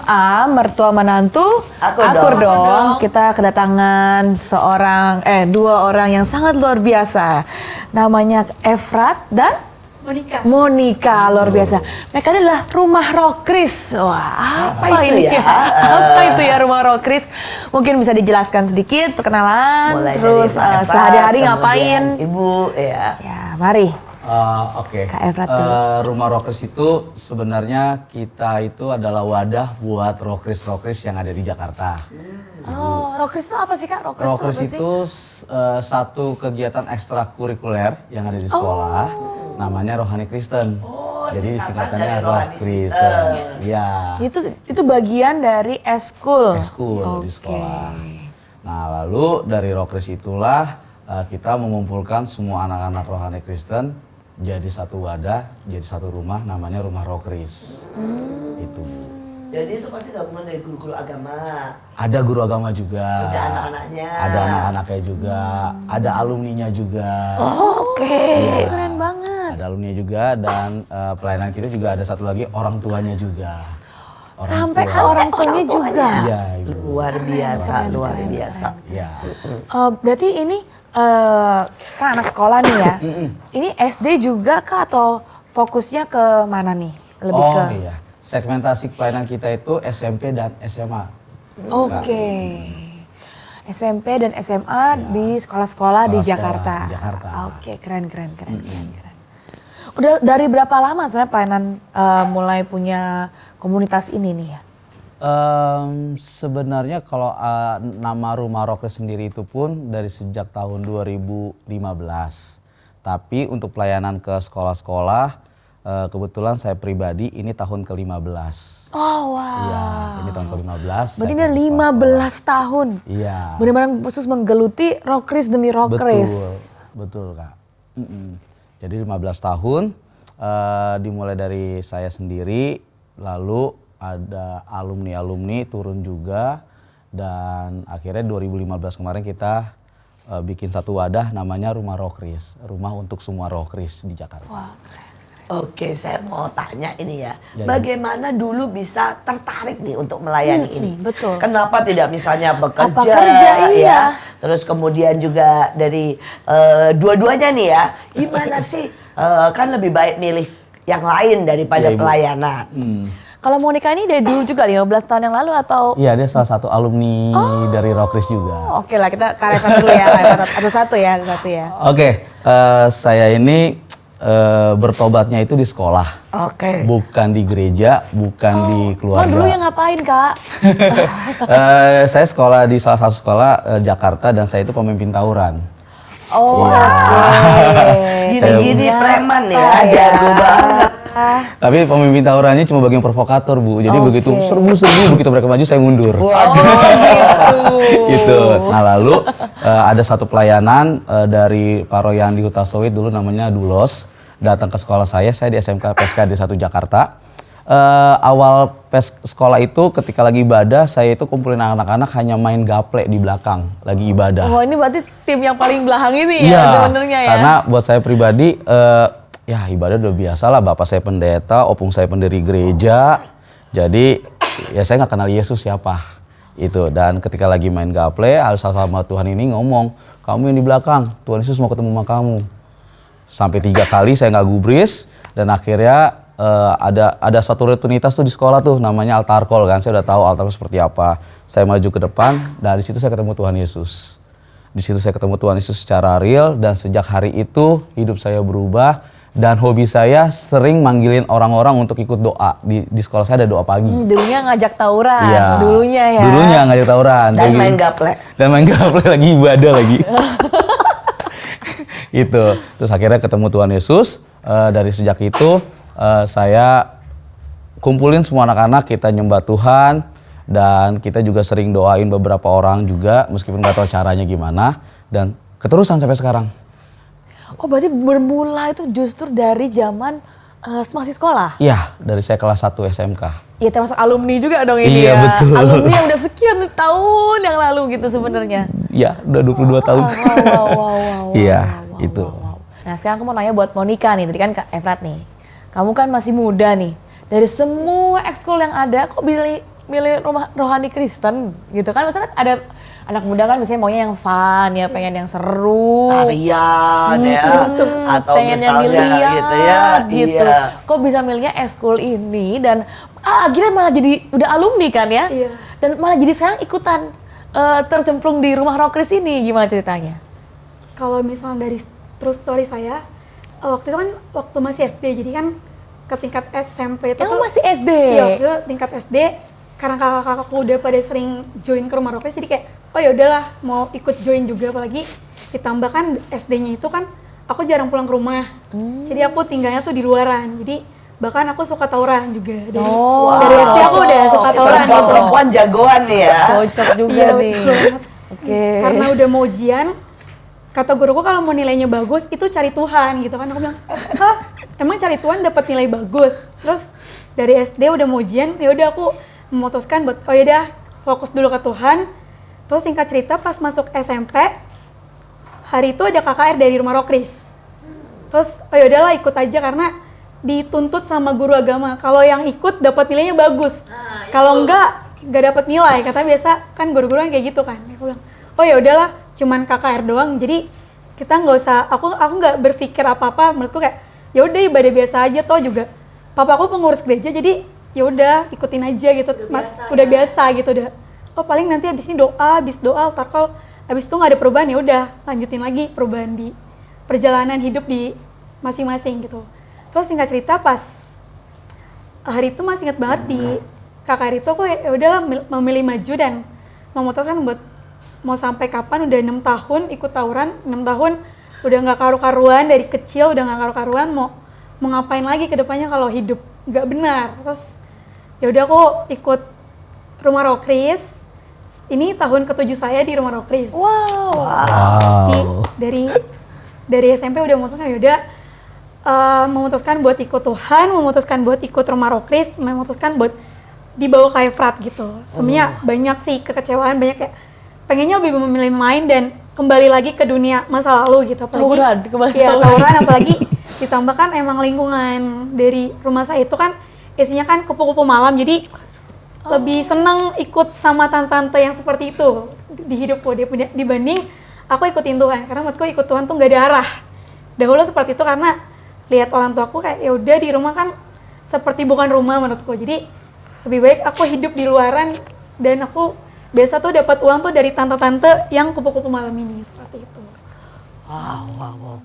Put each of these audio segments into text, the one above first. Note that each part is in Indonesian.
SMA mertua menantu akur dong. Kita kedatangan dua orang yang sangat luar biasa. Namanya Efrat dan Monica, luar biasa. Mereka adalah Rumah Rokris. Wah, apa ini ya? Apa itu ya Rumah Rokris? Mungkin bisa dijelaskan sedikit perkenalan, mulai terus sehari-hari ngapain? Ibu, ya. Ya, mari. Oke. Kak Efrat dulu. Rumah Rokris itu sebenarnya kita itu adalah wadah buat rokris-rokris yang ada di Jakarta. Oh, Rokris itu apa sih Kak? Rokris itu satu kegiatan ekstrakurikuler yang ada di sekolah, namanya Rohani Kristen. Jadi singkatannya Rokkristen. Ya. Itu bagian dari eskul. Eskul di sekolah. Nah, lalu dari Rokris itulah kita mengumpulkan semua anak-anak Rohani Kristen jadi satu wadah, jadi satu rumah, namanya Rumah Rokris. Itu. Jadi itu pasti gabungan dari guru-guru agama. Ada guru agama juga. Ada anak-anaknya. Ada anak-anaknya juga. Ada alumninya juga. Oke. Iya. Keren banget. Ada alumninya juga dan pelayanan kita juga ada satu lagi orang tuanya juga. Sampai ke orang tuanya juga. Iya, Ibu. Luar biasa, luar biasa. Iya. Berarti ini kan anak sekolah nih ya. Ini SD juga kah atau fokusnya ke mana nih? Lebih ke. Iya. Segmentasi pelayanan kita itu SMP dan SMA. Oke. SMP dan SMA di sekolah-sekolah di Jakarta. Oke, keren. Udah dari berapa lama sebenarnya pelayanan mulai punya komunitas ini nih ya? Sebenarnya kalau nama Rumah Rokris sendiri itu pun dari sejak tahun 2015. Tapi untuk pelayanan ke sekolah-sekolah, kebetulan saya pribadi ini tahun ke-15. Oh wow. Iya, ini tahun ke-15. Berarti udah 15 tahun. Iya. Benar-benar khusus menggeluti Rokris demi Rokris. Betul Kak. Jadi 15 tahun, dimulai dari saya sendiri, lalu ada alumni-alumni turun juga, dan akhirnya 2015 kemarin kita bikin satu wadah namanya Rumah Rokris, rumah untuk semua Rokris di Jakarta. Wah, keren. Oke, saya mau tanya ini ya. Ya. Bagaimana dulu bisa tertarik nih untuk melayani ini? Betul. Kenapa tidak misalnya bekerja? Apa kerja, iya. Ya? Terus kemudian juga dari dua-duanya nih ya. Gimana sih? Kan lebih baik milih yang lain daripada Ya, Ibu. pelayanan. Kalau Monica ini dari dulu juga 15 tahun yang lalu atau? Iya, dia salah satu alumni dari Rokris juga. Oke lah, kita karyakan dulu ya, satu-satu ya. Oke, saya ini bertobatnya itu di sekolah. Oke. Bukan di gereja, bukan di keluarga. Dulu yang ngapain Kak? Saya sekolah di salah satu sekolah Jakarta dan saya itu pemimpin tawuran. Oh, Iya. Gini-gini preman ya, jago banget. Tapi pemimpin tawurannya cuma bagian provokator, Bu. Jadi begitu serbu-serbu, begitu mereka maju saya mundur. Gitu. Nah, lalu ada satu pelayanan dari paroyan di Huta Sowit dulu namanya Dulos, datang ke sekolah saya di SMK PSK di 1 Jakarta. Awal sekolah itu ketika lagi ibadah, saya itu kumpulin anak-anak hanya main gaple di belakang lagi ibadah. Oh, ini berarti tim yang paling belakang ini ya sebenarnya ya. Karena buat saya pribadi ya ibadah udah biasa lah, bapak saya pendeta, opung saya pendiri gereja. Jadi ya saya nggak kenal Yesus siapa itu. Dan ketika lagi main gaple, sama Tuhan ini ngomong, kamu yang di belakang, Tuhan Yesus mau ketemu sama kamu. Sampai 3 kali saya nggak gubris, dan akhirnya ada satu rutinitas tuh di sekolah tuh namanya altar call kan. Saya udah tahu altar call seperti apa. Saya maju ke depan, dari situ saya ketemu Tuhan Yesus. Di situ saya ketemu Tuhan Yesus secara real, dan sejak hari itu hidup saya berubah. Dan hobi saya sering manggilin orang-orang untuk ikut doa. Di sekolah saya ada doa pagi. Dulunya ngajak tawuran, Iya. dulunya ya. Dulunya ngajak tawuran. Dan main gaple. Dan main gaple lagi ibadah lagi. Itu. Terus akhirnya ketemu Tuhan Yesus. Dari sejak itu saya kumpulin semua anak-anak, kita nyembah Tuhan. Dan kita juga sering doain beberapa orang juga, meskipun nggak tahu caranya gimana. Dan keterusan sampai sekarang. Oh, berarti bermula itu justru dari zaman masih sekolah? Iya, dari saya kelas 1 SMK. Iya, termasuk alumni juga dong ini Iya, ya. betul. Alumni yang udah sekian tahun yang lalu gitu sebenarnya. Iya, udah 22 tahun. Wow. Iya, itu. Nah, sekarang aku mau nanya buat Monica nih. Tadi kan Kak Efrat nih. Kamu kan masih muda nih. Dari semua ekskul yang ada, kok milih rumah rohani Kristen gitu kan? Misalnya ada anak muda kan biasanya maunya yang fun ya, pengen yang seru, tarian ya, atau pengen yang misalnya dilihat gitu ya. gitu. Iya. Kok bisa milihnya ekskul ini dan akhirnya malah jadi udah alumni kan ya? Iya. Dan malah jadi sekarang ikutan tercemplung di rumah Roh Kris ini, gimana ceritanya? Kalau misalnya dari true story saya, waktu itu kan waktu masih SD, jadi kan ke tingkat SMP itu Kamu tuh, masih SD? iya, waktu itu tingkat SD, karena kakak-kakakku udah pada sering join ke rumah Roh Kris, jadi kayak oh ya udahlah mau ikut join juga, apalagi ditambah kan SD-nya itu kan aku jarang pulang ke rumah, jadi aku tinggalnya tuh di luaran, jadi bahkan aku suka tawuran juga dari SD aku udah suka tawuran. Perempuan jagoan nih ya. Cocok juga Iya, nih. betul banget. Oke. Karena udah mau ujian, kata guruku kalau mau nilainya bagus itu cari Tuhan gitu kan. Aku bilang, "Hah, emang cari Tuhan dapat nilai bagus?" Terus dari SD udah mau ujian, ya udah aku memutuskan buat oh yaudah fokus dulu ke Tuhan. Terus singkat cerita pas masuk SMP, hari itu ada KKR dari Rumah Roh Kris. Terus oh yaudahlah ikut aja karena dituntut sama guru agama. Kalau yang ikut dapat nilainya bagus. Kalau enggak dapat nilai. Katanya biasa kan guru-guru yang kayak gitu kan. Aku bilang, "Oh ya udahlah, cuman KKR doang." Jadi kita nggak usah aku nggak berpikir apa-apa. Menurutku kayak ya udah ibadah biasa aja toh juga. Papaku pengurus gereja jadi ya udah ikutin aja gitu. Udah biasa gitu udah. Oh paling nanti habis ini doa, habis doa altar call, habis itu nggak ada perubahan ya udah lanjutin lagi perubahan di perjalanan hidup di masing-masing gitu. Terus singkat cerita pas hari itu masih ingat banget di KKR itu aku ya udahlah memilih maju dan memutuskan buat mau sampai kapan, udah 6 tahun ikut tawuran, 6 tahun udah nggak karu-karuan, dari kecil udah nggak karu-karuan, mau ngapain lagi ke depannya kalau hidup nggak benar. Terus ya udah aku ikut Rumah Roh Kris. Ini tahun ke-7 saya di Rumah Roh Kris. Dari SMP udah memutuskan ya udah memutuskan buat ikut Tuhan, memutuskan buat ikut Rumah Roh Kris, memutuskan buat dibawa ke Efrat gitu. Sebenarnya banyak sih kekecewaan, banyak kayak pengennya lebih memilih main dan kembali lagi ke dunia masa lalu gitu. Apalagi tawuran, apalagi ditambahkan emang lingkungan dari rumah saya itu kan isinya kan kupu-kupu malam, jadi lebih seneng ikut sama tante-tante yang seperti itu di hidupku dibanding aku ikutin Tuhan, karena menurutku ikut Tuhan tuh nggak ada arah. Dahulu seperti itu karena lihat orang tuaku kayak ya udah di rumah kan seperti bukan rumah menurutku, jadi lebih baik aku hidup di luaran dan aku biasa tuh dapat uang tuh dari tante-tante yang kupu-kupu malam ini seperti itu. Wow.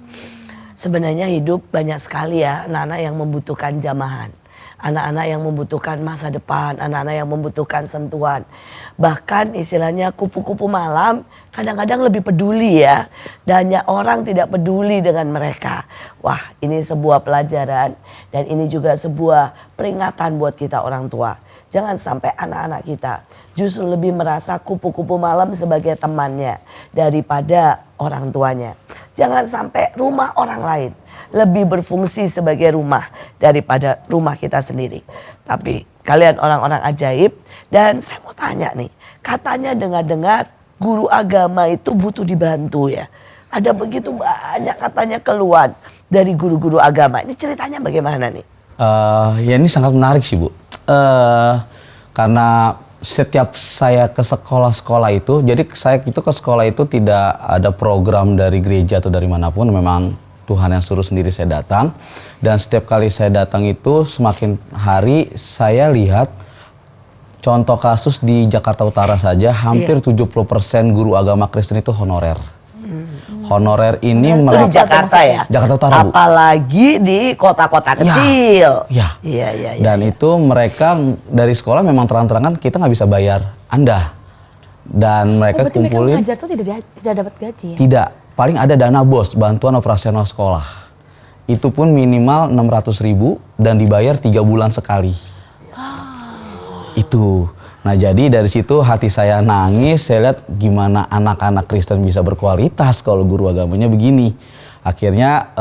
Sebenarnya hidup banyak sekali ya anak-anak yang membutuhkan jamahan. Anak-anak yang membutuhkan masa depan, anak-anak yang membutuhkan sentuhan. Bahkan istilahnya kupu-kupu malam kadang-kadang lebih peduli ya. Dan banyak orang tidak peduli dengan mereka. Wah, ini sebuah pelajaran dan ini juga sebuah peringatan buat kita orang tua. Jangan sampai anak-anak kita justru lebih merasa kupu-kupu malam sebagai temannya daripada orang tuanya. Jangan sampai rumah orang lain lebih berfungsi sebagai rumah daripada rumah kita sendiri. Tapi kalian orang-orang ajaib, dan saya mau tanya nih, katanya dengar-dengar guru agama itu butuh dibantu ya. Ada begitu banyak katanya keluhan dari guru-guru agama. Ini ceritanya bagaimana nih? Ya ini sangat menarik sih Bu. Karena setiap saya ke sekolah-sekolah itu, jadi saya itu ke sekolah itu tidak ada program dari gereja atau dari manapun, memang Tuhan yang suruh sendiri saya datang. Dan setiap kali saya datang itu semakin hari saya lihat contoh kasus di Jakarta Utara saja hampir 70% guru agama Kristen itu honorer. Honorer ini di Jakarta ya? Jakarta Utara, Bu. Apalagi di kota-kota kecil. Iya. Iya. Dan itu mereka dari sekolah memang terang-terangan kita nggak bisa bayar Anda. Dan mereka berarti kumpulin. mereka mengajar tuh tidak dapat gaji ya? Tidak. Paling ada dana BOS, bantuan operasional sekolah. Itu pun minimal 600.000 dan dibayar 3 bulan sekali. Itu. Nah jadi dari situ hati saya nangis, saya lihat gimana anak-anak Kristen bisa berkualitas kalau guru agamanya begini. Akhirnya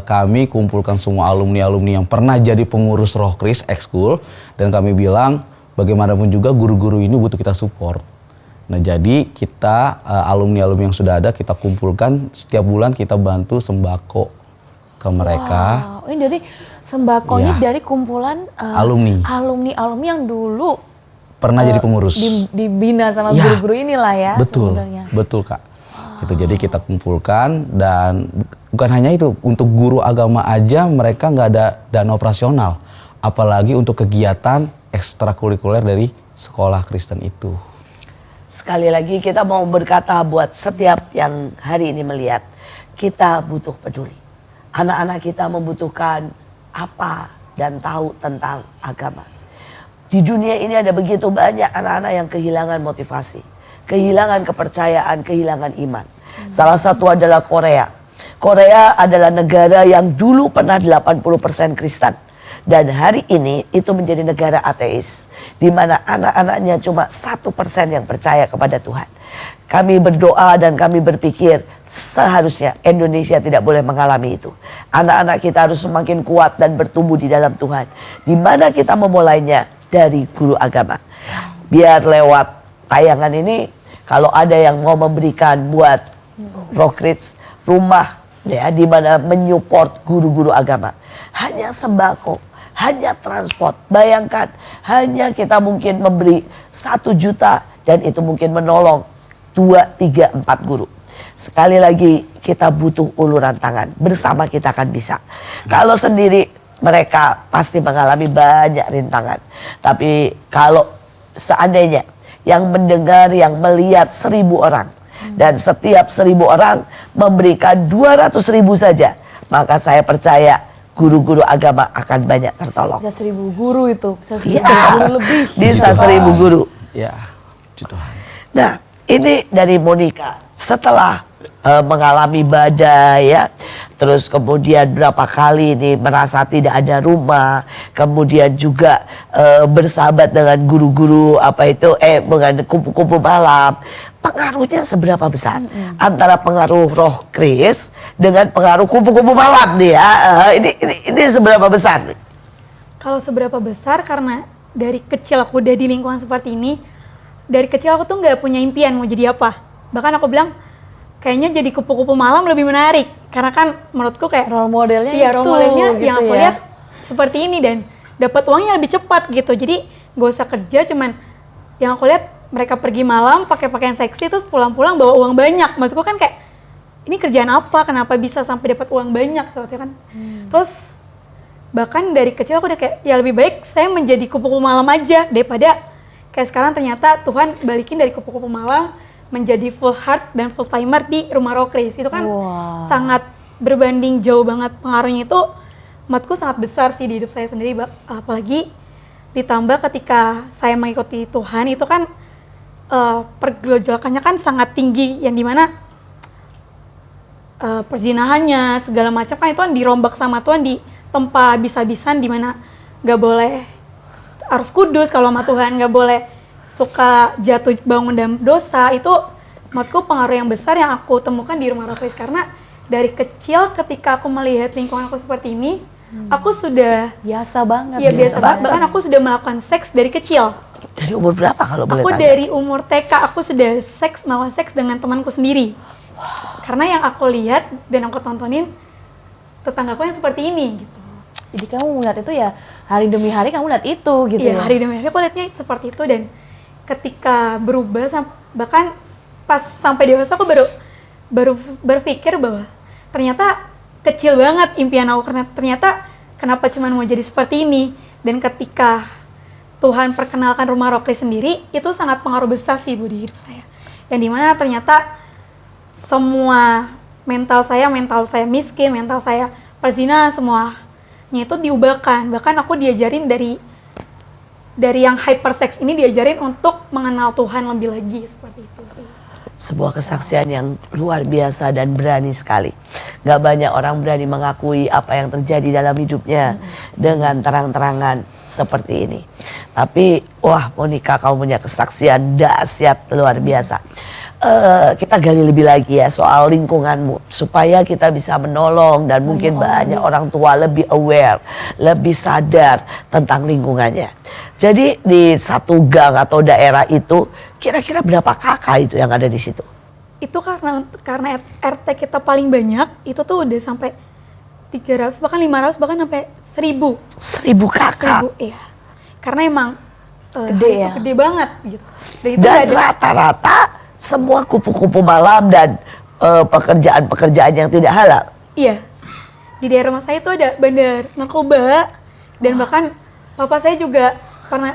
kami kumpulkan semua alumni-alumni yang pernah jadi pengurus Roh Kris ekskul, dan kami bilang bagaimanapun juga guru-guru ini butuh kita support. Nah jadi kita alumni-alumni yang sudah ada kita kumpulkan, setiap bulan kita bantu sembako ke mereka. Wow, ini dari sembakonya dari kumpulan alumni yang dulu pernah jadi pengurus. Dibina sama Ya. guru-guru inilah ya Betul, sebenarnya. betul Kak. Itu jadi kita kumpulkan dan bukan hanya itu, untuk guru agama aja mereka nggak ada dana operasional, apalagi untuk kegiatan ekstrakurikuler dari sekolah Kristen itu. Sekali lagi kita mau berkata buat setiap yang hari ini melihat, kita butuh peduli. Anak-anak kita membutuhkan apa dan tahu tentang agama. Di dunia ini ada begitu banyak anak-anak yang kehilangan motivasi, kehilangan kepercayaan, kehilangan iman. Salah satu adalah Korea. Korea adalah negara yang dulu pernah 80% Kristen. Dan hari ini itu menjadi negara ateis. Di mana anak-anaknya cuma 1% yang percaya kepada Tuhan. Kami berdoa dan kami berpikir seharusnya Indonesia tidak boleh mengalami itu. Anak-anak kita harus semakin kuat dan bertumbuh di dalam Tuhan. Di mana kita memulainya? Dari guru agama. Biar lewat tayangan ini, kalau ada yang mau memberikan buat Rockridge rumah ya, di mana menyupport guru-guru agama, hanya sembako, hanya transport. Bayangkan, hanya kita mungkin memberi 1 juta dan itu mungkin menolong 2, 3, 4 guru. Sekali lagi kita butuh uluran tangan. Bersama kita akan bisa. Kalau sendiri mereka pasti mengalami banyak rintangan. Tapi kalau seandainya yang mendengar, yang melihat 1.000 orang, dan setiap 1.000 orang memberikan 200.000 saja, maka saya percaya guru-guru agama akan banyak tertolong. Bisa 1.000 guru itu, bisa 1.000 Ya, guru lebih. bisa Puji 1.000 Tuhan. guru. Ya, puji Tuhan. Nah, ini dari Monica. Setelah mengalami badai ya, terus kemudian berapa kali ini merasa tidak ada rumah, kemudian juga bersahabat dengan guru-guru dengan kupu-kupu malam. Pengaruhnya seberapa besar antara pengaruh Roh Kris dengan pengaruh kupu-kupu malam nih ya? Ini seberapa besar nih? Kalau seberapa besar, karena dari kecil aku udah di lingkungan seperti ini. Dari kecil aku tuh nggak punya impian mau jadi apa. Bahkan aku bilang kayaknya jadi kupu-kupu malam lebih menarik, karena kan menurutku kayak Role modelnya iya, itu, role modelnya gitu yang aku ya. lihat seperti ini dan dapat uangnya lebih cepat gitu. Jadi gak usah kerja, cuman yang aku lihat mereka pergi malam pakai pakaian seksi terus pulang-pulang bawa uang banyak. Maksudku kan kayak ini kerjaan apa? Kenapa bisa sampai dapat uang banyak seperti kan? Terus bahkan dari kecil aku udah kayak ya lebih baik saya menjadi kupu-kupu malam aja daripada kayak sekarang ternyata Tuhan balikin dari kupu-kupu malam menjadi full heart dan full timer di rumah Rockridge. Itu kan Wow. sangat berbanding jauh banget, pengaruhnya itu menurutku sangat besar sih di hidup saya sendiri. Apalagi ditambah ketika saya mengikuti Tuhan itu kan pergolakannya kan sangat tinggi, yang dimana perzinahannya segala macam kan itu kan dirombak sama Tuhan di tempat habis-habisan, dimana gak boleh harus kudus kalau sama Tuhan, gak boleh suka jatuh bangun dalam dosa. Itu menurutku pengaruh yang besar yang aku temukan di rumah Rockridge, karena dari kecil ketika aku melihat lingkungan aku seperti ini, aku sudah Biasa banget. ya biasa banget, bahkan aku sudah melakukan seks dari kecil. Dari umur berapa kalau boleh Aku tanya? dari umur TK aku sudah melakukan seks dengan temanku sendiri. Karena yang aku lihat dan aku tontonin tetanggaku yang seperti ini gitu. Jadi kamu melihat itu ya hari demi hari kamu lihat itu gitu Iya, ya. hari demi hari aku lihatnya seperti itu, dan ketika berubah bahkan pas sampai dewasa aku baru berpikir bahwa ternyata kecil banget impian aku, karena ternyata kenapa cuma mau jadi seperti ini. Dan ketika Tuhan perkenalkan rumah Rockridge sendiri, itu sangat pengaruh besar sih Ibu di hidup saya. Yang dimana ternyata semua mental saya miskin, mental saya perzinahan, semuanya itu diubahkan. Bahkan aku diajarin dari yang hypersex ini diajarin untuk mengenal Tuhan lebih lagi, seperti itu sih. Sebuah kesaksian yang luar biasa dan berani sekali. Gak banyak orang berani mengakui apa yang terjadi dalam hidupnya dengan terang-terangan seperti ini. Tapi wah Monica, kamu punya kesaksian dahsyat luar biasa. Kita gali lebih lagi ya soal lingkunganmu, supaya kita bisa menolong dan mungkin banyak orang tua lebih aware, lebih sadar tentang lingkungannya. Jadi di satu gang atau daerah itu kira-kira berapa kakak itu yang ada di situ? Itu karena RT kita paling banyak, itu tuh udah sampai 300 bahkan 500 bahkan sampai 1000. 1000 kakak. 1000, iya. Karena emang Gede hari itu ya? gede banget gitu. Dan itu Dan nggak ada. rata-rata semua kupu-kupu malam dan pekerjaan-pekerjaan yang tidak halal. Iya, di daerah rumah saya itu ada bandar narkoba dan bahkan papa saya juga pernah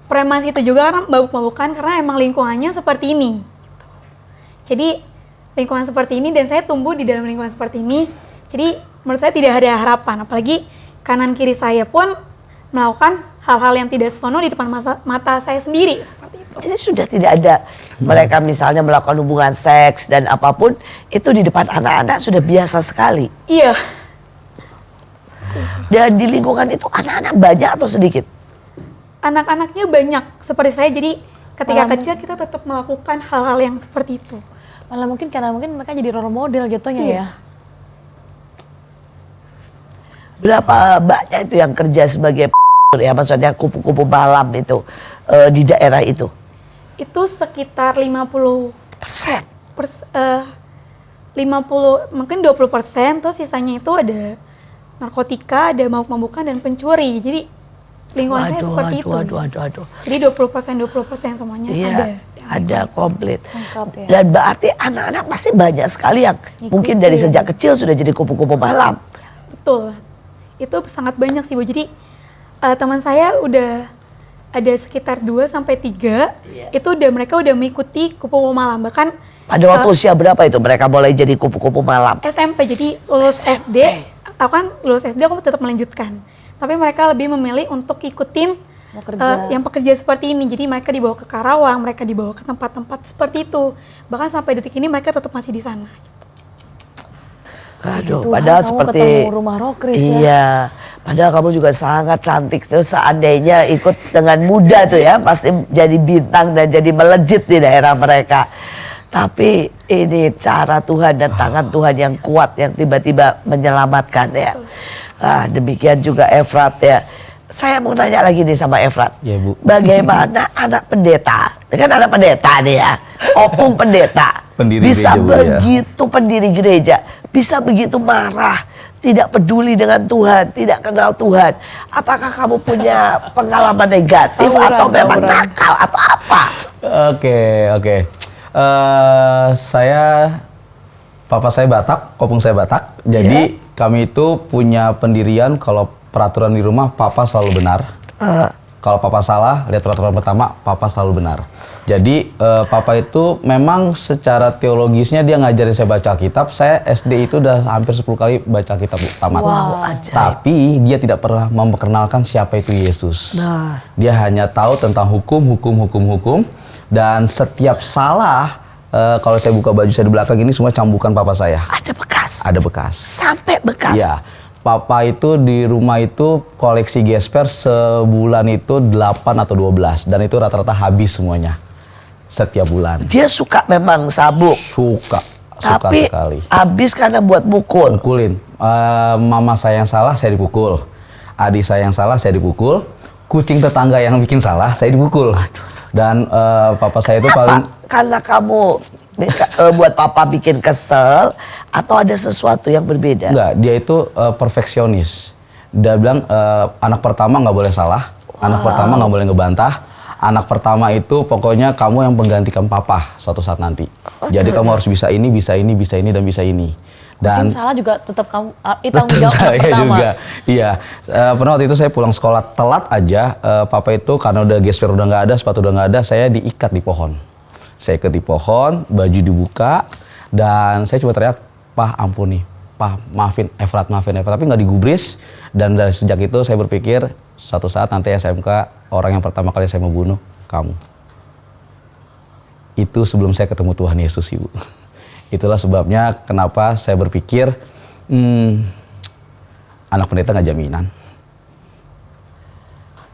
preman situ juga karena mabuk-mabukan karena emang lingkungannya seperti ini. Gitu. Jadi lingkungan seperti ini dan saya tumbuh di dalam lingkungan seperti ini. Jadi menurut saya tidak ada harapan, apalagi kanan kiri saya pun melakukan hal-hal yang tidak senonoh di depan mata saya sendiri seperti itu. Jadi sudah tidak ada mereka misalnya melakukan hubungan seks dan apapun itu di depan anak-anak sudah biasa sekali. Iya. Dan di lingkungan itu anak-anak banyak atau sedikit? Anak-anaknya banyak seperti saya, jadi ketika kecil kita tetap melakukan hal-hal yang seperti itu. Malah mungkin karena mereka jadi role model jatuhnya ya. Berapa banyak itu yang kerja sebagai ya maksudnya kupu-kupu malam itu di daerah itu? Itu sekitar 50%. 50 mungkin 20%, terus sisanya itu ada narkotika, ada mabuk-mabukan dan pencuri. Jadi lingkungan saya seperti itu. Aduh. Jadi 20% semuanya Ada komplit. Lengkap ya. Dan berarti anak-anak pasti banyak sekali yang mungkin dari sejak kecil sudah jadi kupu-kupu malam. Betul. Itu sangat banyak sih, Bu. Jadi teman saya udah ada sekitar 2-3 itu mereka udah mengikuti kupu-kupu malam. Bahkan Pada waktu usia berapa itu mereka mulai jadi kupu-kupu malam? SMP, jadi lulus SD, aku kan lulus SD aku tetap melanjutkan. Tapi mereka lebih memilih untuk ikutin yang pekerja seperti ini. Jadi mereka dibawa ke Karawang, mereka dibawa ke tempat-tempat seperti itu. Bahkan sampai detik ini mereka tetap masih di sana. Aduh, Tuhan, padahal kamu seperti ketemu rumah Rokris ya. Iya, padahal kamu juga sangat cantik tuh. Seandainya ikut dengan muda tuh ya, pasti jadi bintang dan jadi melejit di daerah mereka. Tapi ini cara Tuhan dan tangan Tuhan yang kuat yang tiba-tiba menyelamatkan ya. Demikian juga Efrat ya. Saya mau nanya lagi nih sama Efrat. Ya, Bu. Bagaimana anak pendeta, kan anak pendeta nih ya, opung pendeta, Pendiri bisa gereja, Bu, ya. begitu pendiri gereja, bisa begitu marah, tidak peduli dengan Tuhan, tidak kenal Tuhan. Apakah kamu punya pengalaman negatif atau memang nakal atau apa? Oke. Papa saya Batak, opung saya Batak. Jadi kami itu punya pendirian kalau peraturan di rumah papa selalu benar. Kalau papa salah, lihat peraturan pertama, papa selalu benar. Jadi papa itu memang secara teologisnya dia ngajarin saya baca Alkitab. Saya SD itu udah hampir 10 kali baca Alkitab tamat. Wow, ajaib. Tapi dia tidak pernah memperkenalkan siapa itu Yesus. Nah. Dia hanya tahu tentang hukum. Dan setiap salah, kalau saya buka baju saya di belakang ini semua cambukan papa saya. Ada bekas. Ada bekas. Sampai bekas. Iya. Papa itu di rumah itu koleksi gesper sebulan itu 8 atau 12. Dan itu rata-rata habis semuanya. Setiap bulan. Dia suka memang sabuk. Suka Tapi sekali. habis karena buat mukul. Pukulin. Mama saya yang salah, saya dipukul. Adik saya yang salah, saya dipukul. Kucing tetangga yang bikin salah, saya dipukul. Dan papa saya itu paling... Karena kamu buat papa bikin kesel atau ada sesuatu yang berbeda? Enggak, dia itu perfeksionis. Dia bilang anak pertama nggak boleh salah, anak pertama nggak boleh ngebantah, anak pertama itu pokoknya kamu yang menggantikan papa suatu saat nanti. Jadi kamu harus bisa ini, dan bisa ini. Dan Kucing salah juga tetap kamu tanggung jawab saya pertama. juga, iya. Pernah waktu itu saya pulang sekolah telat aja, papa itu karena udah gesper udah nggak ada, sepatu udah nggak ada, saya diikat di pohon. Saya ikat di pohon, baju dibuka, dan saya cuma teriak, "Pah, ampuni, Pah, maafin Efrat, tapi nggak digubris. Dan dari sejak itu saya berpikir, suatu saat nanti SMK, orang yang pertama kali saya mau bunuh, kamu. Itu sebelum saya ketemu Tuhan Yesus, Ibu. Itulah sebabnya kenapa saya berpikir, anak pendeta nggak jaminan.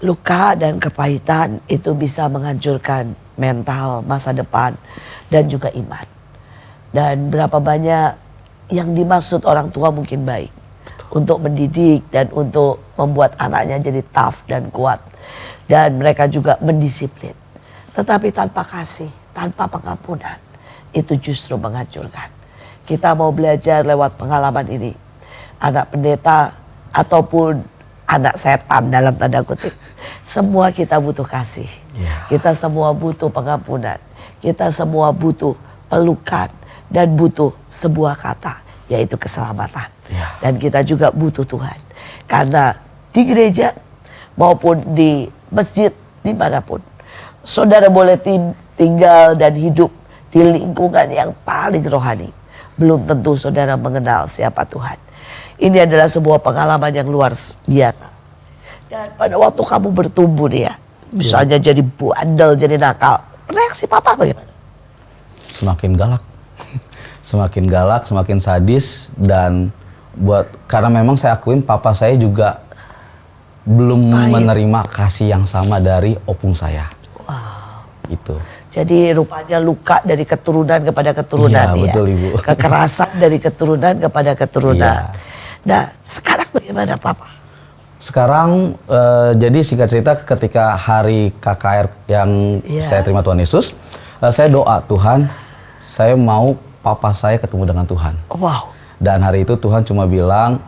Luka dan kepahitan itu bisa menghancurkan mental, masa depan, dan juga iman. Dan berapa banyak yang dimaksud orang tua mungkin baik. Untuk mendidik dan untuk membuat anaknya jadi tough dan kuat. Dan mereka juga mendisiplin. Tetapi tanpa kasih, tanpa pengampunan, itu justru menghancurkan. Kita mau belajar lewat pengalaman ini. Anak pendeta ataupun anak setan dalam tanda kutip. Semua kita butuh kasih. Kita semua butuh pengampunan. Kita semua butuh pelukan dan butuh sebuah kata, yaitu keselamatan. Dan kita juga butuh Tuhan. Karena di gereja maupun di masjid dimanapun, saudara boleh tinggal dan hidup di lingkungan yang paling rohani. Belum tentu saudara mengenal siapa Tuhan. Ini adalah sebuah pengalaman yang luar biasa. Dan pada waktu kamu bertumbuh nih ya, misalnya jadi bandel, jadi nakal, reaksi papa bagaimana? Semakin galak. Semakin galak, semakin sadis, dan karena memang saya akuin papa saya juga belum menerima kasih yang sama dari opung saya. Itu. Jadi rupanya luka dari keturunan kepada keturunan ya. Betul, Ibu. Kekerasan dari keturunan kepada keturunan. Nah, sekarang bagaimana Papa? Sekarang jadi singkat cerita ketika hari KKR yang saya terima Tuhan Yesus, saya doa, Tuhan, saya mau papa saya ketemu dengan Tuhan. Wow. Dan hari itu Tuhan cuma bilang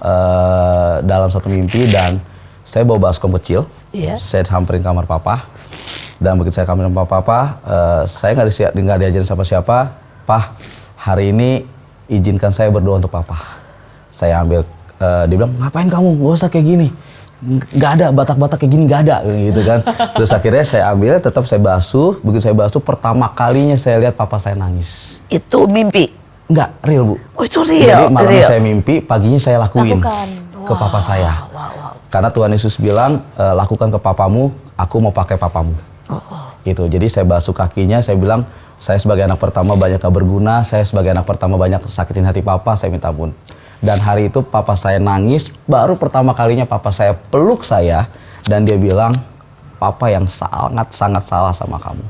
dalam satu mimpi, dan saya bawa baskom kecil, saya samperin kamar papa. Dan begitu saya kamar papa, saya nggak diajarin siapa-siapa. Pah, hari ini izinkan saya berdoa untuk papa. Saya ambil, dia bilang, ngapain kamu? Gak usah kayak gini. Nggak ada, batak-batak kayak gini nggak ada, gitu kan. Terus akhirnya saya ambil, tetap saya basuh. Begitu saya basuh, pertama kalinya saya lihat papa saya nangis. Itu mimpi? Enggak, real Bu. Oh itu real? Jadi malam saya mimpi, paginya saya lakuin ke papa saya. Karena Tuhan Yesus bilang, lakukan ke papamu, aku mau pakai papamu. Gitu. Jadi saya basuh kakinya, saya bilang, saya sebagai anak pertama banyak gak berguna, saya sebagai anak pertama banyak sakitin hati papa, saya minta ampun. Dan hari itu papa saya nangis, baru pertama kalinya papa saya peluk saya, dan dia bilang, papa yang sangat salah sama kamu.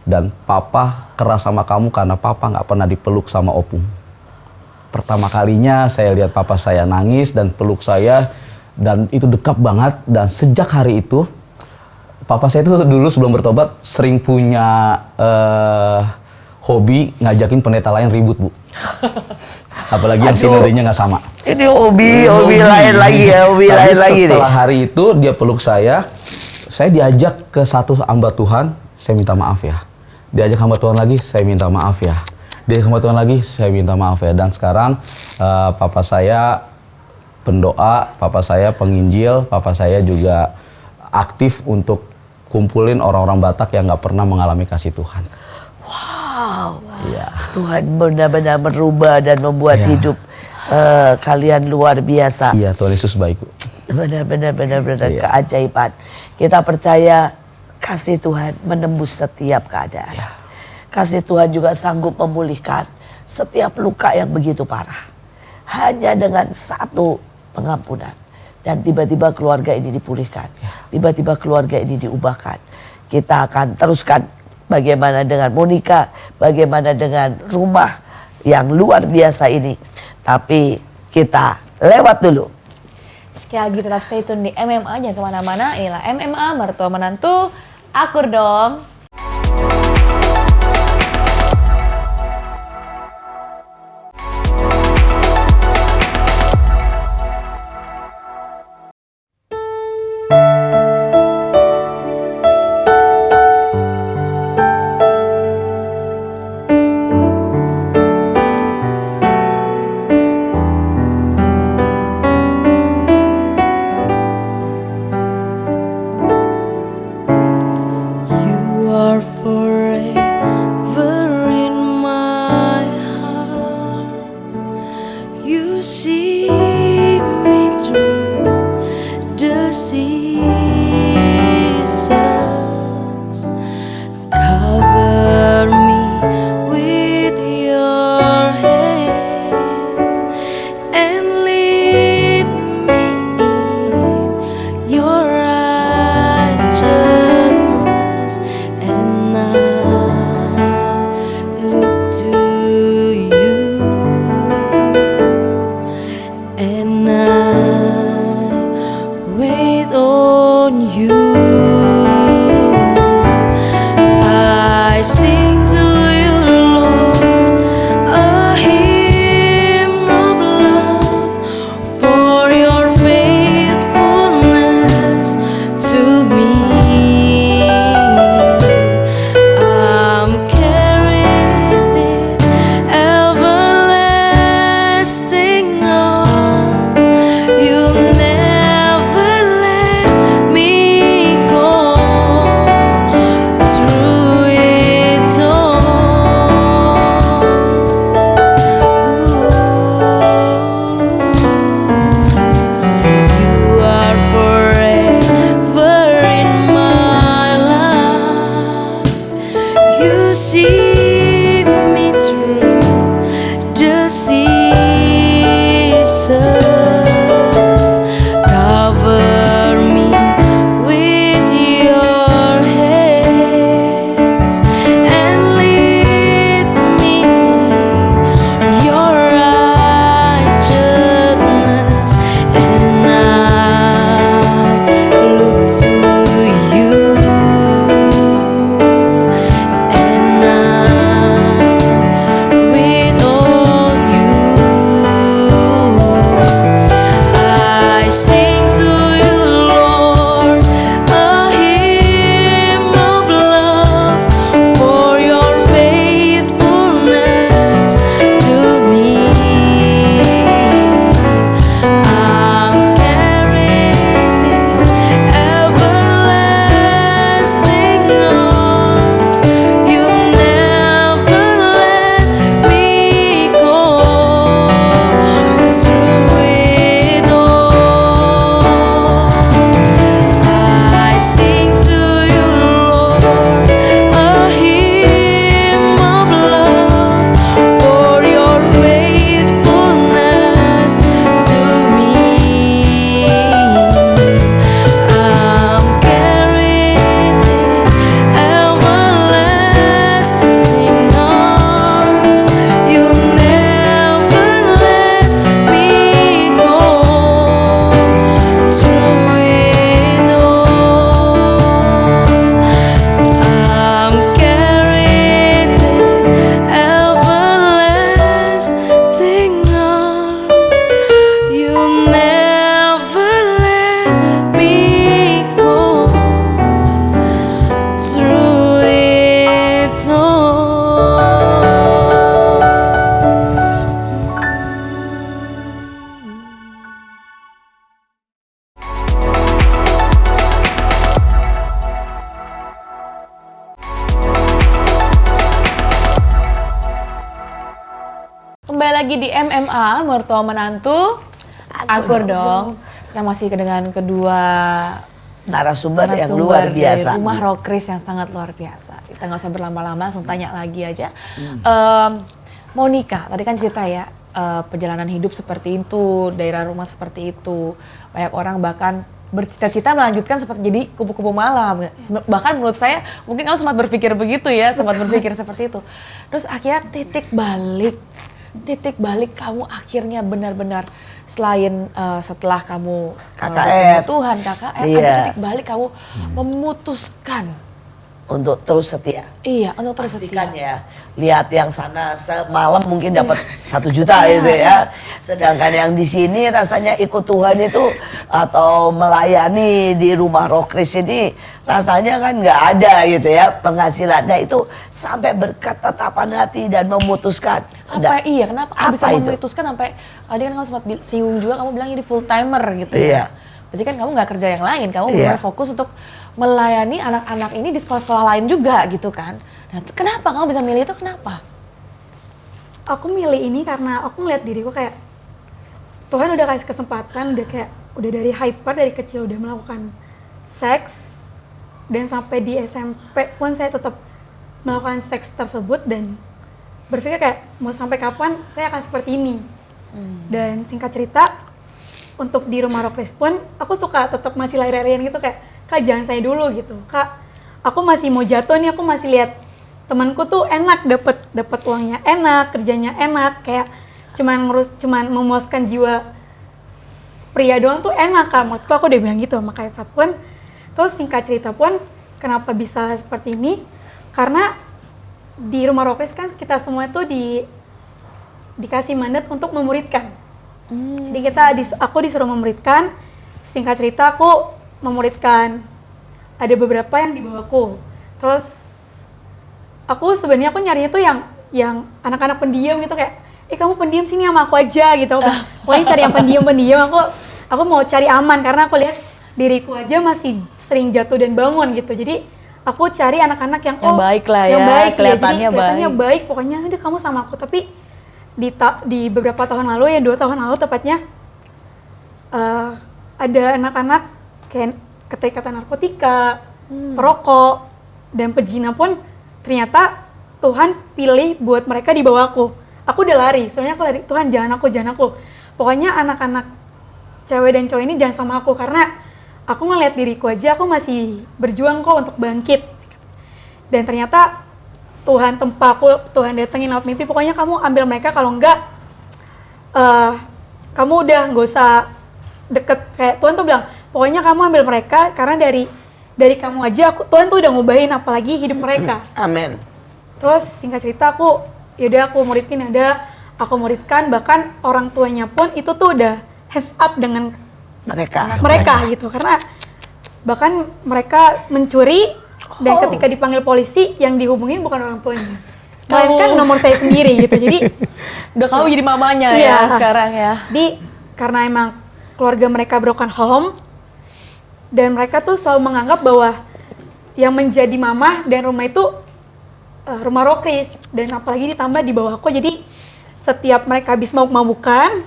Dan papa keras sama kamu karena papa gak pernah dipeluk sama opung. Pertama kalinya saya lihat papa saya nangis dan peluk saya, dan itu dekat banget. Dan sejak hari itu, papa saya itu dulu sebelum bertobat sering punya hobi ngajakin pendeta lain ribut, Bu. Apalagi yang sinodinya nggak sama. Ini hobi lain lagi ya, hobi lain lagi nih. Setelah hari itu dia peluk saya diajak ke satu hamba Tuhan, saya minta maaf ya. Diajak hamba Tuhan lagi, saya minta maaf ya. Diajak hamba Tuhan lagi, saya minta maaf ya. Dan sekarang papa saya pendoa, papa saya penginjil, papa saya juga aktif untuk kumpulin orang-orang Batak yang nggak pernah mengalami kasih Tuhan. Wow. Ya. Tuhan benar-benar merubah dan membuat hidup kalian luar biasa. Iya, Tuhan Yesus baik. Benar-benar keajaiban. Kita percaya kasih Tuhan menembus setiap keadaan. Kasih Tuhan juga sanggup memulihkan setiap luka yang begitu parah. Hanya dengan satu pengampunan. Dan tiba-tiba keluarga ini dipulihkan. Tiba-tiba keluarga ini diubahkan. Kita akan teruskan bagaimana dengan Monica, bagaimana dengan rumah yang luar biasa ini. Tapi kita lewat dulu. Sekali lagi tetap stay tune di MMA, jangan kemana-mana. Inilah MMA, mertua menantu, akur dong. to see me through the seasons. Cover me with your hands and lead me in your righteousness, and I look to you, and I wait on you. I sing to you, Lord, a hymn of love for your faithfulness to me. I'm carried in everlasting arms. You never let me go. Through it all, I sing to you, Lord, a hymn of love for your faithfulness to me. I'm carried in everlasting arms. You never let me go. Through it all, I'm carried in everlasting arms. You never let me go. Through it all. Kembali lagi di MMA, mertua menantu, akur dong. Kita masih dengan kedua Narasumber yang narasumber luar biasa. dari Rumah Rockris yang sangat luar biasa. Kita nggak usah berlama-lama, langsung tanya lagi aja. Monica, tadi kan cerita ya, perjalanan hidup seperti itu, daerah rumah seperti itu. Banyak orang bahkan bercita-cita melanjutkan seperti jadi kupu-kupu malam. Bahkan menurut saya, mungkin kamu sempat berpikir begitu ya, sempat berpikir seperti itu. Terus akhirnya titik balik kamu akhirnya benar-benar selain setelah kamu KKR. Tuhan KKR, Iya. ada titik balik kamu memutuskan Untuk terus setia. iya untuk terus Pastikan setia. ya, lihat yang sana semalam mungkin dapat 1 juta gitu ya. Sedangkan yang di sini rasanya ikut Tuhan itu atau melayani di Rumah Rockris ini rasanya kan nggak ada gitu ya penghasilannya itu, sampai berkat tetapan hati dan memutuskan. Kenapa kamu bisa Apa itu? memutuskan sampai tadi kan kamu sempat singgung juga, kamu bilang jadi full timer gitu Iya. ya. Berarti kan kamu nggak kerja yang lain, kamu Iya. benar fokus untuk melayani anak-anak ini di sekolah-sekolah lain juga gitu kan. Nah, kenapa kamu bisa milih itu, kenapa? Aku milih ini karena aku ngeliat diriku kayak Tuhan udah kasih kesempatan, udah dari hyper dari kecil udah melakukan seks, dan sampai di SMP pun saya tetap melakukan seks tersebut dan berpikir kayak mau sampai kapan saya akan seperti ini. Dan singkat cerita, untuk di Rumah Rockris pun aku suka tetap masih lari-larian gitu kayak, Kak jangan saya dulu gitu, Kak aku masih mau jatuh nih, aku masih lihat temanku tuh enak, dapat uangnya enak, kerjanya enak, kayak cuman memuaskan jiwa pria doang tuh enak kan, menurutku. Aku udah bilang gitu sama Kak Efrat pun. Terus singkat cerita pun kenapa bisa seperti ini, karena di Rumah Rockris kan kita semua tuh dikasih mandat untuk memuridkan. Jadi aku disuruh memuridkan. Singkat cerita aku memuridkan, ada beberapa yang di bawahku. Terus aku sebenarnya nyarinya tuh yang anak-anak pendiam gitu, kayak kamu pendiam sini sama aku aja gitu. Pokoknya cari yang pendiam. Aku mau cari aman karena aku lihat diriku aja masih sering jatuh dan bangun gitu. Jadi aku cari anak-anak yang baik lah yang ya, baik, kelihatannya jadi kelihatannya baik. Pokoknya udah kamu sama aku. Tapi di beberapa tahun lalu, ya 2 tahun lalu tepatnya, ada anak-anak kayak keterikatan narkotika, perokok, dan pezina pun ternyata Tuhan pilih buat mereka di bawah aku. Aku udah lari, sebenarnya aku lari, Tuhan jangan aku. Pokoknya anak-anak cewek dan cowok ini jangan sama aku, karena aku ngeliat diriku aja, aku masih berjuang kok untuk bangkit. Dan ternyata Tuhan tempa aku, Tuhan datengin lewat mimpi, pokoknya kamu ambil mereka, kalau enggak, kamu udah nggak usah deket. Kayak Tuhan tuh bilang, pokoknya kamu ambil mereka, karena dari kamu aja, Tuhan tuh udah ngubahin, apalagi hidup mereka. Amin. Terus singkat cerita aku aku muridkan, bahkan orang tuanya pun itu tuh udah hands up dengan mereka gitu, karena bahkan mereka mencuri dan ketika dipanggil polisi yang dihubungin bukan orang tuanya, melainkan nomor saya sendiri gitu. Jadi Udah kamu jadi mamanya iya. ya sekarang ya. Jadi karena emang keluarga mereka broken home dan mereka tuh selalu menganggap bahwa yang menjadi mama dan rumah itu rumah Rokris, dan apalagi ditambah di bawah aku. Jadi setiap mereka habis mabuk-mabukan,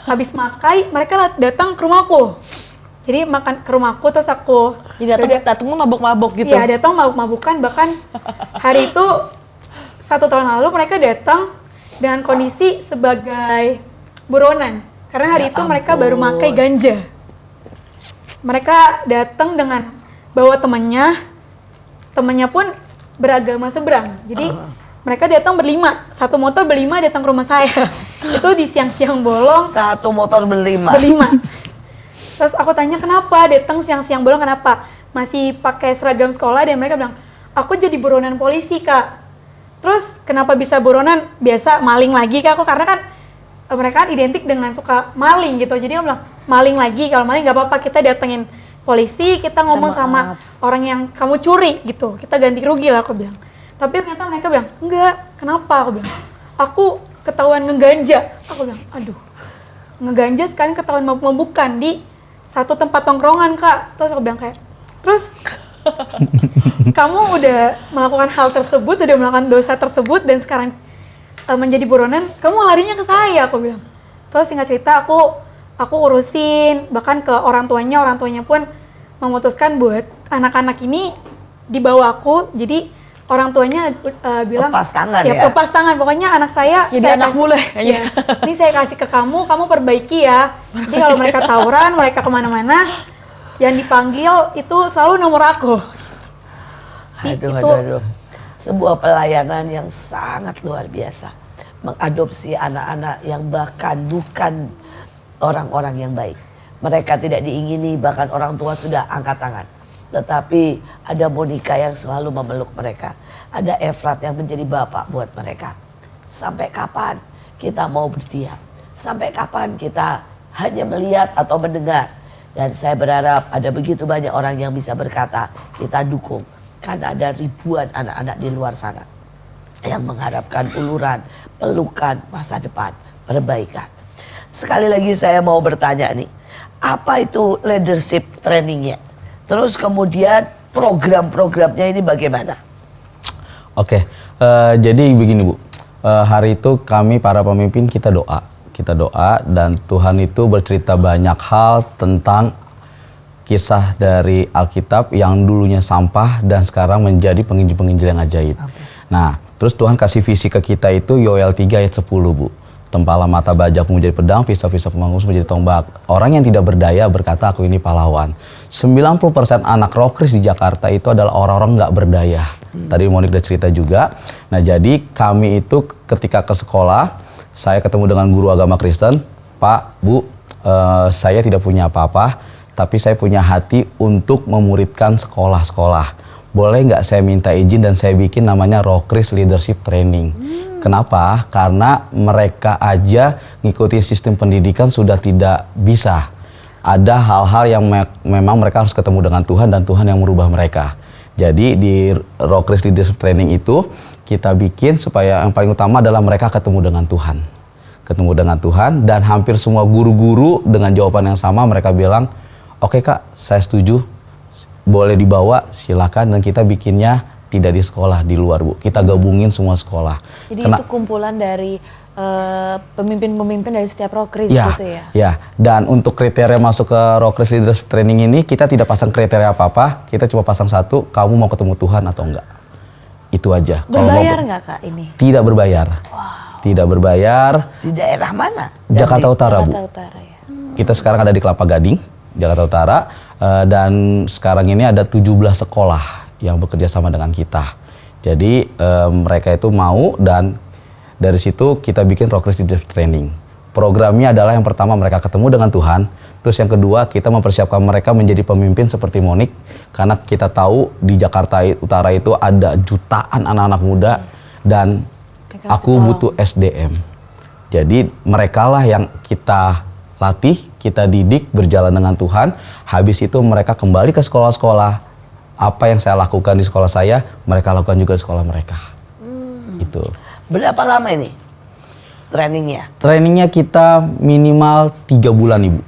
habis makai, mereka datang ke rumahku. Jadi makan ke rumahku, terus aku Datangnya mabuk-mabuk gitu. iya, datang mabuk-mabukan. Bahkan hari itu 1 tahun lalu mereka datang dengan kondisi sebagai buronan, karena hari itu mereka baru makai ganja. Mereka datang dengan bawa temannya pun beragama seberang. Jadi mereka datang berlima, 1 motor berlima datang ke rumah saya. Itu di siang-siang bolong. 1 motor berlima. Terus aku tanya kenapa datang siang-siang bolong, kenapa? Masih pakai seragam sekolah, dan mereka bilang, aku jadi buronan polisi kak. Terus kenapa bisa buronan? Biasa maling lagi kak aku, karena kan mereka kan identik dengan suka maling gitu. Jadi aku bilang, maling lagi, kalau maling nggak apa-apa, kita datengin polisi, kita ngomong sama orang yang kamu curi gitu, kita ganti rugi lah, aku bilang. Tapi ternyata mereka bilang, enggak, kenapa? Aku bilang, aku ketahuan ngeganja. Aku bilang, aduh, ngeganja sekarang ketahuan mabuk-mabukan di satu tempat tongkrongan kak. Terus aku bilang kayak, terus kamu udah melakukan hal tersebut, udah melakukan dosa tersebut, dan sekarang menjadi buronan, kamu larinya ke saya, aku bilang. Terus singkat cerita aku urusin, bahkan ke orang tuanya pun memutuskan buat anak-anak ini dibawa aku. Jadi orang tuanya bilang lepas tangan ya, lepas tangan, pokoknya anak saya Jadi anak mulai ya, ini saya kasih ke kamu perbaiki ya. Jadi kalau mereka tawuran, mereka kemana-mana, yang dipanggil itu selalu nomor aku. Aduh. Sebuah pelayanan yang sangat luar biasa, mengadopsi anak-anak yang bahkan bukan orang-orang yang baik. Mereka tidak diingini, bahkan orang tua sudah angkat tangan. Tetapi ada Monica yang selalu memeluk mereka. Ada Efrat yang menjadi bapak buat mereka. Sampai kapan kita mau berdiam? Sampai kapan kita hanya melihat atau mendengar? Dan saya berharap ada begitu banyak orang yang bisa berkata, kita dukung. Karena ada ribuan anak-anak di luar sana yang mengharapkan uluran, pelukan, masa depan, perbaikan. Sekali lagi saya mau bertanya nih, apa itu leadership trainingnya? Terus kemudian program-programnya ini bagaimana? Oke, jadi begini Bu, hari itu kami para pemimpin kita doa dan Tuhan itu bercerita banyak hal tentang kisah dari Alkitab yang dulunya sampah dan sekarang menjadi penginjil-penginjil yang ajaib. Nah, terus Tuhan kasih visi ke kita itu Yoel 3 ayat 10 Bu. Tempala mata bajakmu menjadi pedang, pisau-pisau pemangkus menjadi tombak. Orang yang tidak berdaya berkata, aku ini pahlawan. 90% anak Rokris di Jakarta itu adalah orang-orang nggak berdaya. Tadi Monik udah cerita juga. Nah, jadi kami itu ketika ke sekolah, saya ketemu dengan guru agama Kristen. Pak, Bu, saya tidak punya apa-apa, tapi saya punya hati untuk memuridkan sekolah-sekolah. Boleh nggak saya minta izin dan saya bikin namanya Rokris Leadership Training. Kenapa? Karena mereka aja ngikuti sistem pendidikan sudah tidak bisa. Ada hal-hal yang memang mereka harus ketemu dengan Tuhan dan Tuhan yang merubah mereka. Jadi di Rokris Leadership Training itu kita bikin supaya yang paling utama adalah mereka ketemu dengan Tuhan. Ketemu dengan Tuhan, dan hampir semua guru-guru dengan jawaban yang sama, mereka bilang, oke Kak, saya setuju, boleh dibawa, silakan, dan kita bikinnya tidak di sekolah, di luar Bu. Kita gabungin semua sekolah. Jadi itu kumpulan dari pemimpin-pemimpin dari setiap Rokris gitu ya? Ya, dan untuk kriteria masuk ke Rokris Leadership Training ini, kita tidak pasang kriteria apa-apa, kita cuma pasang satu, kamu mau ketemu Tuhan atau enggak. Itu aja. Kalau Berbayar nggak Kak ini? Tidak berbayar. Tidak berbayar. Di daerah mana? Jakarta Utara, Bu. Jakarta Utara ya. Kita sekarang ada di Kelapa Gading, Jakarta Utara, dan sekarang ini ada 17 sekolah yang bekerja sama dengan kita. Jadi mereka itu mau, dan dari situ kita bikin Rockris Leadership Training. Programnya adalah yang pertama mereka ketemu dengan Tuhan, terus yang kedua kita mempersiapkan mereka menjadi pemimpin seperti Monik, karena kita tahu di Jakarta Utara itu ada jutaan anak-anak muda dan aku butuh SDM. Jadi mereka lah yang kita latih, kita didik berjalan dengan Tuhan. Habis itu mereka kembali ke sekolah-sekolah. Apa yang saya lakukan di sekolah saya, mereka lakukan juga di sekolah mereka. Itu. Berapa lama ini trainingnya? Trainingnya kita minimal 3 bulan, Ibu.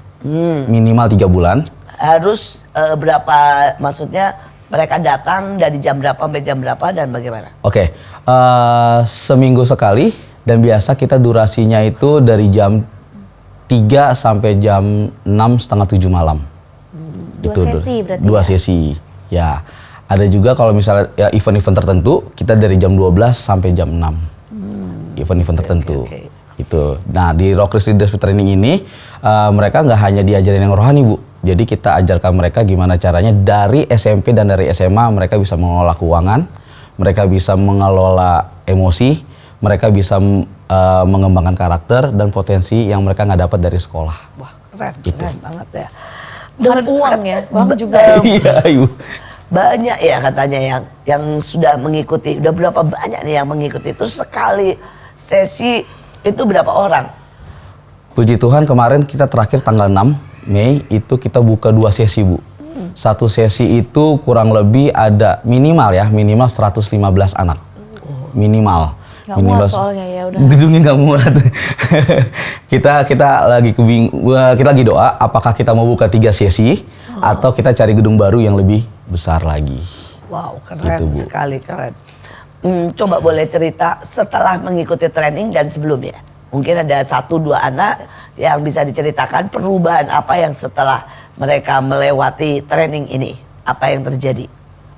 Minimal 3 bulan. Harus berapa, maksudnya mereka datang dari jam berapa sampai jam berapa dan bagaimana? Oke, seminggu sekali, dan biasa kita durasinya itu dari jam 3 sampai jam 6 setengah 7 malam. Dua sesi berarti Dua ya? sesi, ya. Ada juga kalau misalnya ya, event-event tertentu, kita dari jam 12 sampai jam 6. Event-event tertentu. oke. Itu. Nah, di Rockris Leadership Training ini, mereka nggak hanya diajarin yang rohani, Bu. Jadi kita ajarkan mereka gimana caranya dari SMP dan dari SMA mereka bisa mengelola keuangan, mereka bisa mengelola emosi, mereka bisa mengembangkan karakter dan potensi yang mereka nggak dapat dari sekolah. Wah, keren, Gitu. keren banget ya. Bukan uang ya, uang juga. Iya, Ibu. Banyak ya katanya yang sudah mengikuti. Udah berapa banyak nih yang mengikuti? Itu sekali sesi itu berapa orang? Puji Tuhan kemarin kita terakhir tanggal 6 Mei itu kita buka 2 sesi, Bu. Satu sesi itu kurang lebih ada minimal 115 anak. Minimal. Nggak muat soalnya ya udah. Gedungnya nggak muat. kita lagi doa apakah kita mau buka 3 sesi atau kita cari gedung baru yang lebih besar lagi. Wow, keren Gitu, Bu. sekali, keren. Coba boleh cerita setelah mengikuti training dan sebelumnya. Mungkin ada 1-2 anak yang bisa diceritakan perubahan apa yang setelah mereka melewati training ini. Apa yang terjadi?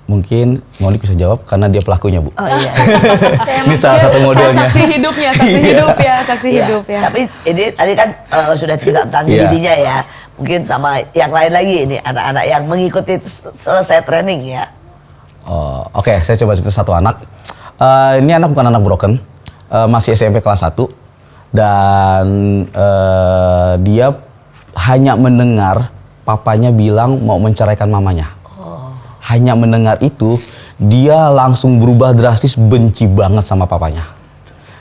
Mungkin Monik bisa jawab karena dia pelakunya, Bu. Oh iya. Ini salah satu modelnya. Saksi hidupnya, saksi Iya. hidup ya, saksi Iya, hidup ya. Tapi ini tadi kan sudah cerita tentang Iya. dirinya ya. Mungkin sama yang lain lagi ini anak-anak yang mengikuti selesai training ya. Oh, oke, saya coba cerita satu anak. Ini anak bukan anak broken, masih SMP kelas 1 dan dia hanya mendengar papanya bilang mau menceraikan mamanya. Hanya mendengar itu, dia langsung berubah drastis, benci banget sama papanya.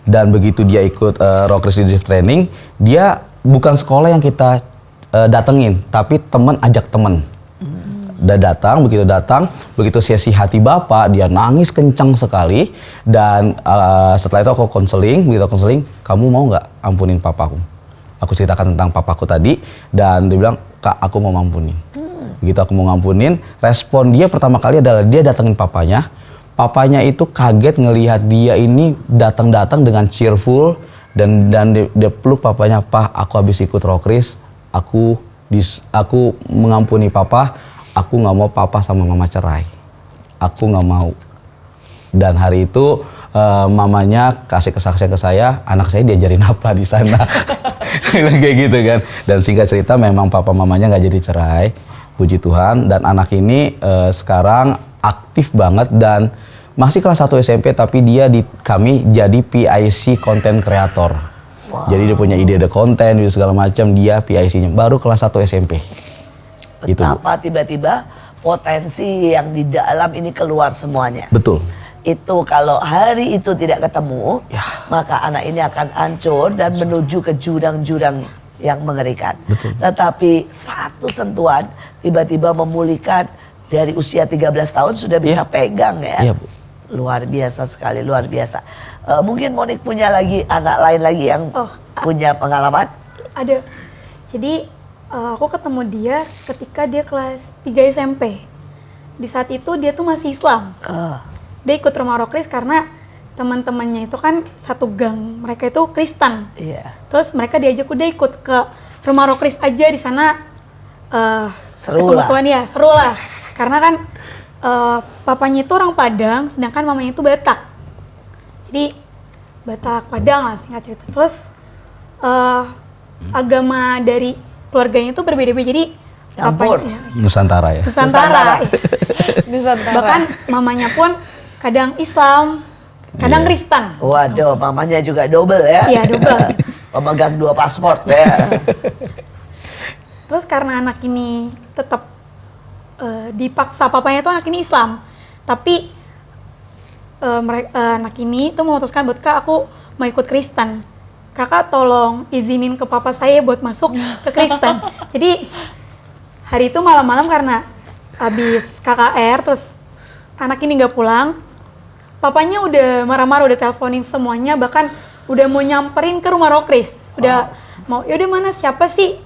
Dan begitu dia ikut Rockris Leadership Training, dia bukan sekolah yang kita datengin, tapi teman ajak teman. Udah datang, begitu sesi hati bapak, dia nangis kencang sekali. Dan setelah itu aku konseling, kamu mau nggak ampunin papaku? Aku ceritakan tentang papaku tadi, dan dia bilang, Kak, aku mau ngampunin. Begitu aku mau ngampunin, respon dia pertama kali adalah dia datengin papanya. Papanya itu kaget ngelihat dia ini datang-datang dengan cheerful, dan dia peluk papanya, Pak, aku habis ikut Rockris, aku mengampuni papa, aku nggak mau papa sama mama cerai, aku nggak mau. Dan hari itu mamanya kasih kesaksian ke saya, anak saya diajarin apa di sana, kayak gitu kan. Dan singkat cerita memang papa mamanya nggak jadi cerai, puji Tuhan. Dan anak ini sekarang aktif banget dan masih kelas 1 SMP, tapi dia di kami jadi PIC content creator. Jadi dia punya ide konten, segala macam, dia PIC-nya baru kelas 1 SMP. Itu, Bu. Betapa tiba-tiba potensi yang di dalam ini keluar semuanya. Betul. Itu kalau hari itu tidak ketemu, Ya. maka anak ini akan hancur dan menuju ke jurang-jurang yang mengerikan. Betul. Tetapi satu sentuhan tiba-tiba memulihkan dari usia 13 tahun sudah bisa Iya. pegang ya. Iya, Bu. Luar biasa sekali, luar biasa. Mungkin Monik punya lagi anak lain lagi yang punya pengalaman? Ada. Jadi aku ketemu dia ketika dia kelas 3 SMP. Di saat itu dia tuh masih Islam. Dia ikut rumah Rockris karena teman-temannya itu kan satu gang, mereka itu Kristen. Iya. Terus mereka diajak udah ikut ke rumah Rockris aja, di sana Seru ketemu lah. Tuhan ya, seru lah. Karena kan papanya itu orang Padang, sedangkan mamanya itu Batak. Jadi Batak Padang lah singkat cerita. Terus agama dari keluarganya itu berbeda-beda. Jadi Campur. Nusantara ya. Nusantara. Nusantara. Bahkan mamanya pun kadang Islam, kadang Kristen. Waduh, mamanya juga double ya. Iya, double. Pemegang 2 paspor ya. Terus karena anak ini tetap dipaksa, papanya itu anak ini Islam, tapi anak ini tuh memutuskan buat Kak, aku mau ikut Kristen. Kakak tolong izinin ke papa saya buat masuk ke Kristen. Jadi hari itu malam-malam karena habis KKR, terus anak ini nggak pulang, papanya udah marah-marah, udah teleponin semuanya, bahkan udah mau nyamperin ke rumah Rokris, udah mau, yaudah mana siapa sih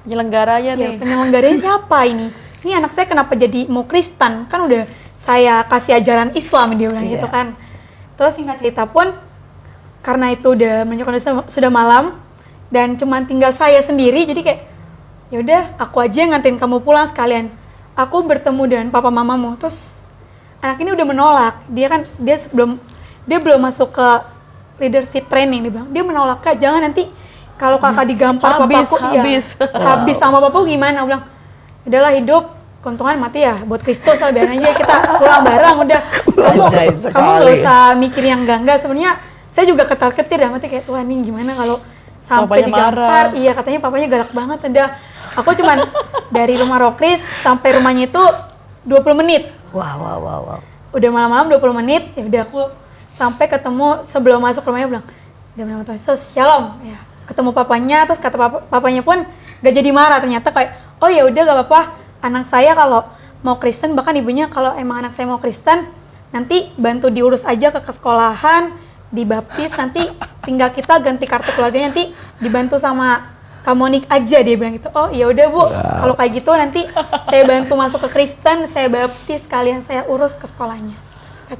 Penyelenggaranya ya, nih. penyelenggaranya siapa ini? Ini anak saya kenapa jadi mau Kristen? Kan udah saya kasih ajaran Islam, dia bilang gitu kan. Terus singkat cerita pun, karena itu udah menunjukkan sudah malam dan cuman tinggal saya sendiri, jadi kayak yaudah aku aja yang nganterin kamu pulang sekalian. Aku bertemu dengan papa mamamu. Terus anak ini udah menolak. Dia belum masuk ke leadership training, dia bilang dia menolak, Kak, jangan nanti kalau kakak digampar papaku habis sama papaku gimana? Aku bilang udahlah, hidup keuntungan mati ya buat Kristus lah, biar aja kita pulang bareng udah. Kamu nggak usah mikir yang enggak. Sebenarnya saya juga ketar-ketir dan mati kayak, Tuhan nih gimana kalau sampai Papanya digampar. marah. Iya, katanya papanya galak banget. Udah aku cuman dari rumah Rokris sampai rumahnya itu 20 menit. Wow. Udah malam-malam 20 menit, ya udah aku sampai ketemu sebelum masuk rumahnya bilang, "Dalam nama Tuhan Yesus, Shalom." Ya, ketemu papanya, terus kata papanya pun gak jadi marah, ternyata kayak, "Oh ya udah gak apa-apa. Anak saya kalau mau Kristen, bahkan ibunya kalau emang anak saya mau Kristen, nanti bantu diurus aja ke sekolahan, dibaptis, nanti tinggal kita ganti kartu keluarganya, nanti dibantu sama Kamonik aja," dia bilang gitu. "Oh ya udah Bu, kalau kayak gitu nanti saya bantu masuk ke Kristen, saya baptis, kalian saya urus ke sekolahnya."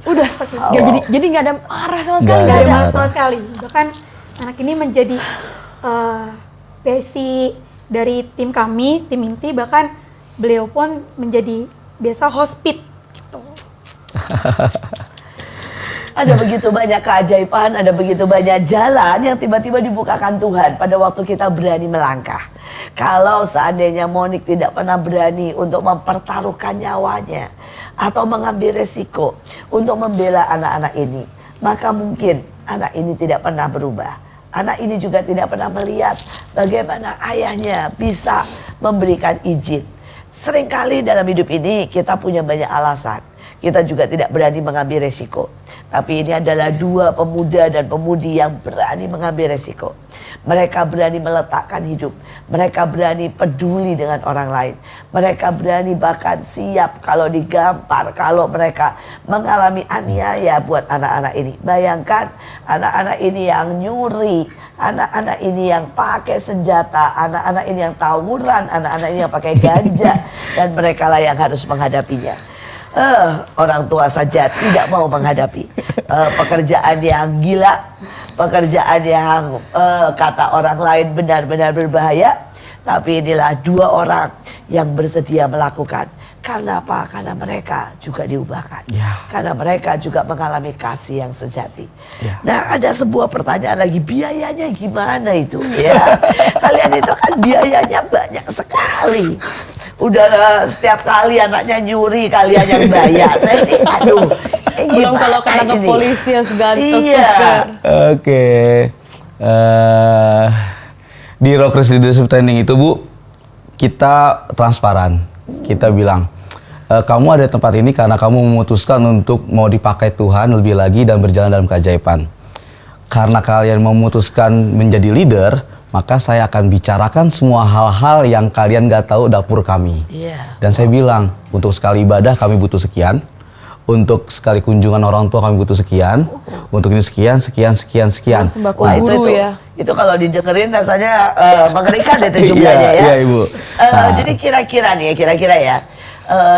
Udah, jadi nggak ada marah sama sekali. Nggak ada marah sama sekali. Bahkan anak ini menjadi besi dari tim kami, tim inti, bahkan beliau pun menjadi biasa hospit gitu. Ada begitu banyak keajaiban, ada begitu banyak jalan yang tiba-tiba dibukakan Tuhan pada waktu kita berani melangkah. Kalau seandainya Monik tidak pernah berani untuk mempertaruhkan nyawanya atau mengambil resiko untuk membela anak-anak ini, maka mungkin anak ini tidak pernah berubah. Anak ini juga tidak pernah melihat bagaimana ayahnya bisa memberikan izin. Seringkali dalam hidup ini kita punya banyak alasan. Kita juga tidak berani mengambil resiko. Tapi ini adalah 2 pemuda dan pemudi yang berani mengambil resiko. Mereka berani meletakkan hidup. Mereka berani peduli dengan orang lain. Mereka berani bahkan siap kalau digampar, kalau mereka mengalami aniaya buat anak-anak ini. Bayangkan anak-anak ini yang nyuri, anak-anak ini yang pakai senjata, anak-anak ini yang tawuran, anak-anak ini yang pakai ganja, dan mereka lah yang harus menghadapinya. Orang tua saja tidak mau menghadapi pekerjaan yang gila, pekerjaan yang kata orang lain benar-benar berbahaya. Tapi inilah 2 orang yang bersedia melakukan. Karena apa? Karena mereka juga diubahkan. Karena mereka juga mengalami kasih yang sejati. Nah, ada sebuah pertanyaan lagi, biayanya gimana itu? Ya, kalian itu kan biayanya banyak sekali. Udah setiap kali anaknya nyuri, kalian yang bayar. Nah, ini aduh, Belum kalau kena ke polisi ya segala Iya. Oke. Di Rokris Leadership Training itu Bu, kita transparan. Kita bilang, kamu ada di tempat ini karena kamu memutuskan untuk mau dipakai Tuhan lebih lagi dan berjalan dalam keajaiban. Karena kalian memutuskan menjadi leader, maka saya akan bicarakan semua hal-hal yang kalian gak tahu dapur kami. Dan saya bilang, untuk sekali ibadah kami butuh sekian, untuk sekali kunjungan orang tua kami butuh sekian, untuk ini sekian. Sembako Wah, guru itu, ya. itu kalau didengerin rasanya mengerikan itu jumlahnya ya. Iya, Ibu. Jadi kira-kira ya,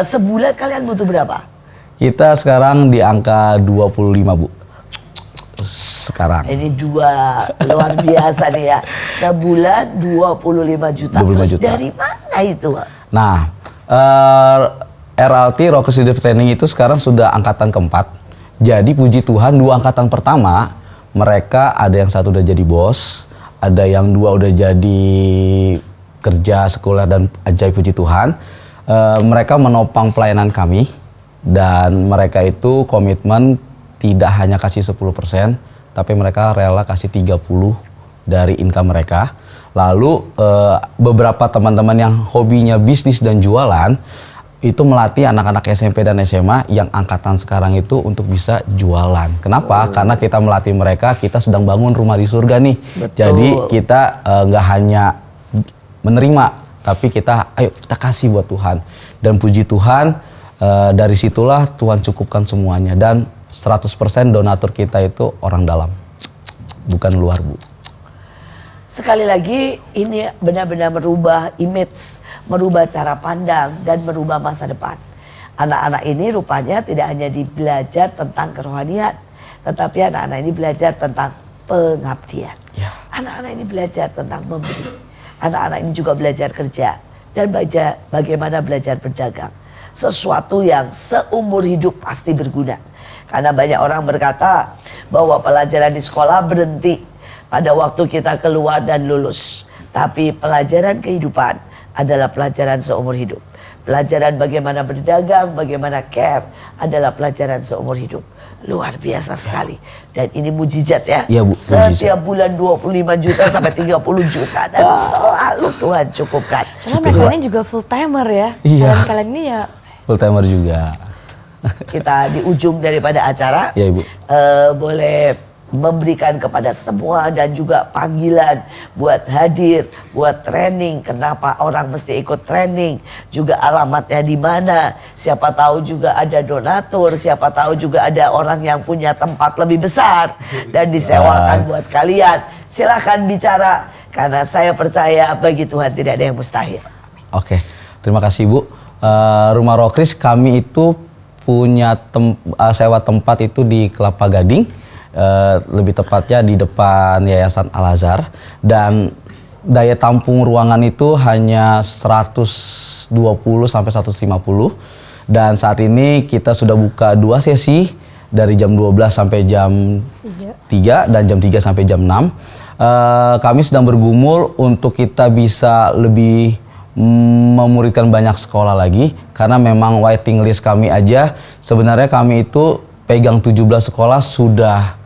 sebulan kalian butuh berapa? Kita sekarang di angka 25 Bu. Sekarang. Ini 2 luar biasa nih ya. Sebulan 25 juta. 25 Terus juta. dari mana itu? Nah, RLT Rockers Leadership Training itu sekarang sudah angkatan keempat. Jadi puji Tuhan 2 angkatan pertama mereka ada yang 1 udah jadi bos, ada yang 2 udah jadi kerja sekolah dan ajaib puji Tuhan. Mereka menopang pelayanan kami dan mereka itu komitmen tidak hanya kasih 10%, tapi mereka rela kasih 30 dari income mereka. Lalu beberapa teman-teman yang hobinya bisnis dan jualan itu melatih anak-anak SMP dan SMA yang angkatan sekarang itu untuk bisa jualan. Kenapa? Karena kita melatih mereka, kita sedang bangun rumah di surga nih. Betul. Jadi kita nggak hanya menerima, tapi kita kasih buat Tuhan. Dan puji Tuhan dari situlah Tuhan cukupkan semuanya. Dan 100% donatur kita itu orang dalam, bukan luar, Bu. Sekali lagi ini benar-benar merubah image, merubah cara pandang dan merubah masa depan. Anak-anak ini rupanya tidak hanya belajar tentang kerohanian, tetapi anak-anak ini belajar tentang pengabdian. Ya. Anak-anak ini belajar tentang memberi. Anak-anak ini juga belajar kerja dan bagaimana belajar berdagang. Sesuatu yang seumur hidup pasti berguna. Karena banyak orang berkata bahwa pelajaran di sekolah berhenti pada waktu kita keluar dan lulus. Tapi pelajaran kehidupan adalah pelajaran seumur hidup. Pelajaran bagaimana berdagang, bagaimana care adalah pelajaran seumur hidup. Luar biasa sekali. Dan ini mujizat ya. Ya, Bu, setiap bulan 25 juta sampai 30 juta. Dan selalu Tuhan cukupkan. Karena mereka ini juga full timer ya. Iya. Kalian ini ya Full timer juga. Kita di ujung daripada acara. Ya, Ibu. Boleh memberikan kepada semua dan juga panggilan buat hadir, buat training. Kenapa orang mesti ikut training? Juga alamatnya di mana? Siapa tahu juga ada donatur, siapa tahu juga ada orang yang punya tempat lebih besar dan disewakan buat kalian. Silakan bicara karena saya percaya bagi Tuhan tidak ada yang mustahil. Oke, terima kasih Bu. Rumah Rockris kami itu punya sewa tempat itu di Kelapa Gading. Lebih tepatnya di depan Yayasan Al-Azhar, dan daya tampung ruangan itu hanya 120 sampai 150, dan saat ini kita sudah buka 2 sesi dari jam 12 sampai jam 3 dan jam 3 sampai jam 6. Kami sedang bergumul untuk kita bisa lebih memuridkan banyak sekolah lagi, karena memang waiting list kami aja sebenarnya kami itu pegang 17 sekolah sudah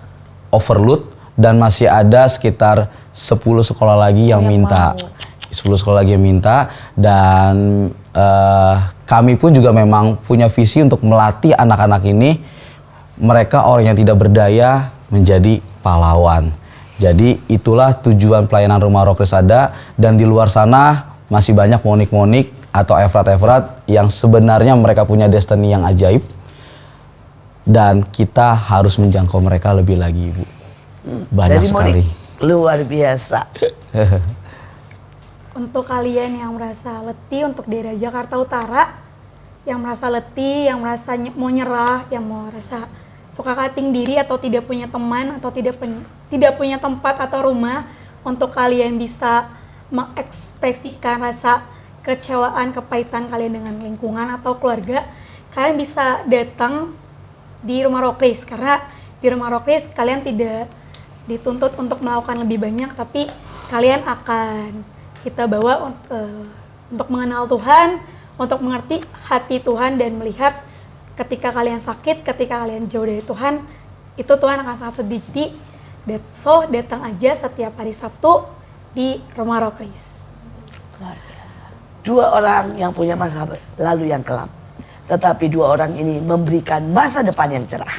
overload dan masih ada sekitar 10 sekolah lagi yang minta. 10 sekolah lagi yang minta, dan kami pun juga memang punya visi untuk melatih anak-anak ini, mereka orang yang tidak berdaya menjadi pahlawan. Jadi itulah tujuan pelayanan Rumah Rockris ada, dan di luar sana masih banyak monik-monik atau efrat-efrat yang sebenarnya mereka punya destiny yang ajaib. Dan kita harus menjangkau mereka lebih lagi, Bu. Banyak Dari sekali. Monik, luar biasa. Untuk kalian yang merasa letih untuk daerah Jakarta Utara, yang merasa letih, yang merasa mau nyerah, yang mau merasa suka kating diri atau tidak punya teman atau tidak punya tempat atau rumah untuk kalian bisa mengekspresikan rasa kecewaan, kepahitan kalian dengan lingkungan atau keluarga, kalian bisa datang di Rumah Rockris, karena di Rumah Rockris kalian tidak dituntut untuk melakukan lebih banyak, tapi kalian akan kita bawa untuk mengenal Tuhan, untuk mengerti hati Tuhan dan melihat ketika kalian sakit, ketika kalian jauh dari Tuhan, itu Tuhan akan sangat sedih. Jadi, so datang aja setiap hari Sabtu di Rumah Rockris. Dua orang yang punya masa lalu yang kelam, tetapi dua orang ini memberikan masa depan yang cerah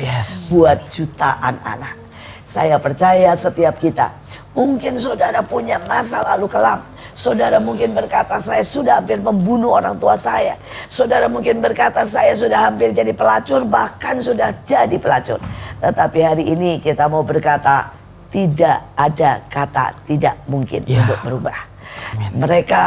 buat jutaan anak. Saya percaya setiap kita, mungkin saudara punya masa lalu kelam. Saudara mungkin berkata, saya sudah hampir membunuh orang tua saya. Saudara mungkin berkata, saya sudah hampir jadi pelacur, bahkan sudah jadi pelacur. Tetapi hari ini kita mau berkata, tidak ada kata tidak mungkin untuk berubah. Amin. Mereka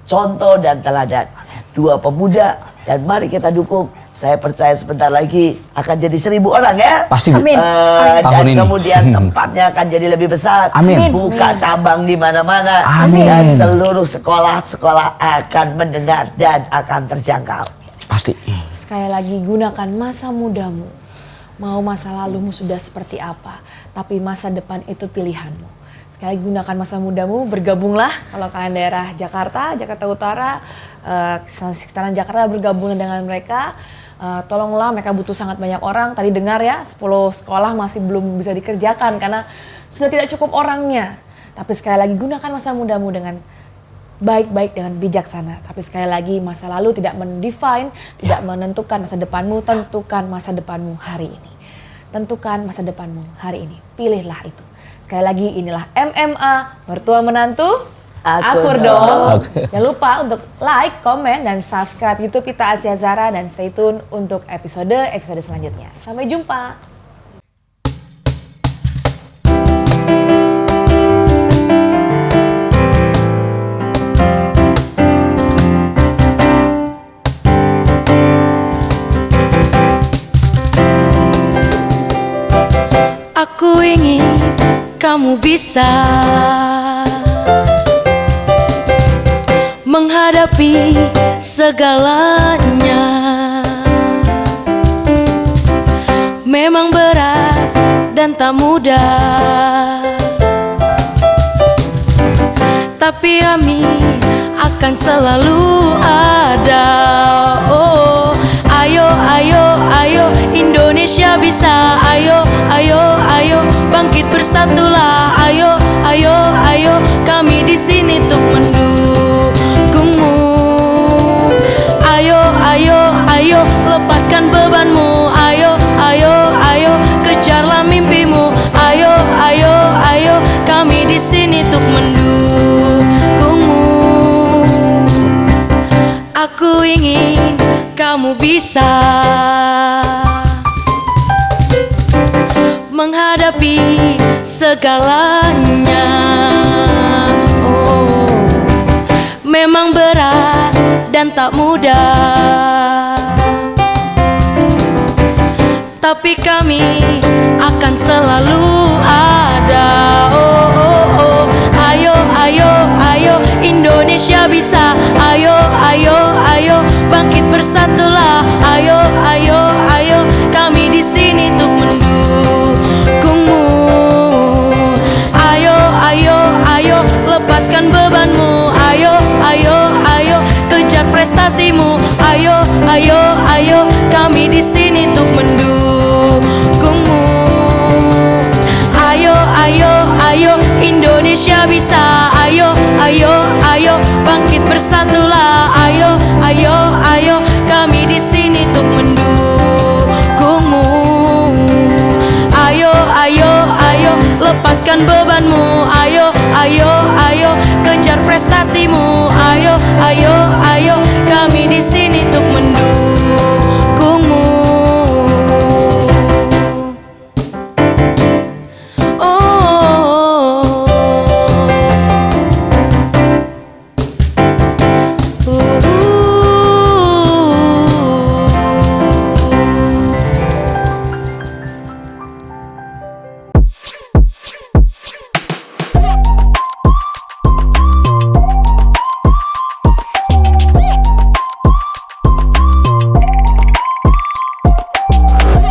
contoh dan teladan. Dua pemuda, dan mari kita dukung. Saya percaya sebentar lagi akan jadi 1.000 orang ya. Pasti, Bu. Amin. Dan kemudian tempatnya akan jadi lebih besar. Amin. Buka cabang di mana-mana. Amin. Dan seluruh sekolah-sekolah akan mendengar dan akan terjangkau. Pasti. Sekali lagi gunakan masa mudamu. Mau masa lalumu sudah seperti apa, tapi masa depan itu pilihanmu. Sekali lagi gunakan masa mudamu, bergabunglah kalau kalian daerah Jakarta, Jakarta Utara, sekitaran Jakarta, bergabunglah dengan mereka. Tolonglah, mereka butuh sangat banyak orang. Tadi dengar ya, 10 sekolah masih belum bisa dikerjakan karena sudah tidak cukup orangnya. Tapi sekali lagi gunakan masa mudamu dengan baik-baik, dengan bijaksana. Tapi sekali lagi masa lalu tidak mendefine, tidak menentukan masa depanmu. Tentukan masa depanmu hari ini. Tentukan masa depanmu hari ini. Pilihlah itu. Sekali lagi inilah MMA, mertua menantu, akur dong. Jangan lupa untuk like, komen, dan subscribe YouTube kita Asia Zara. Dan stay tune untuk episode selanjutnya. Sampai jumpa. Aku ingin kamu bisa menghadapi segalanya. Memang berat dan tak mudah, tapi kami akan selalu ada. Oh, ayo, ayo, ayo, Indonesia bisa. Ayo, ayo, ayo, bangkit bersatulah. Ayo, ayo, ayo, kami di sini untuk mendukungmu. Ayo, ayo, ayo, lepaskan bebanmu. Ayo, ayo, ayo, kejarlah mimpimu. Ayo, ayo, ayo, kami di sini untuk mendukungmu. Aku ingin kamu bisa menghadapi segalanya. Oh, memang berat dan tak mudah, tapi kami akan selalu ada. Oh, oh, oh. Ayo, ayo, ayo, Indonesia bisa. Ayo, ayo, ayo, bangkit bersatulah. Ayo, ayo, ayo, kami di sini untuk mendukungmu. Ayo, ayo, ayo, lepaskan bebanmu. Ayo, ayo, ayo, kejar prestasimu. Ayo, ayo, ayo, kami di sini untuk mendukungmu. Ayo, ayo, ayo, Indonesia bisa. Ayo, ayo, ayo, bangkit bersatulah. Ayo, ayo, ayo, kami di sini untuk mendukungmu. Ayo, ayo, ayo, lepaskan bebanmu. Ayo, ayo, ayo, kejar prestasimu. Ayo, ayo, ayo, kami di sini untuk mendukungmu.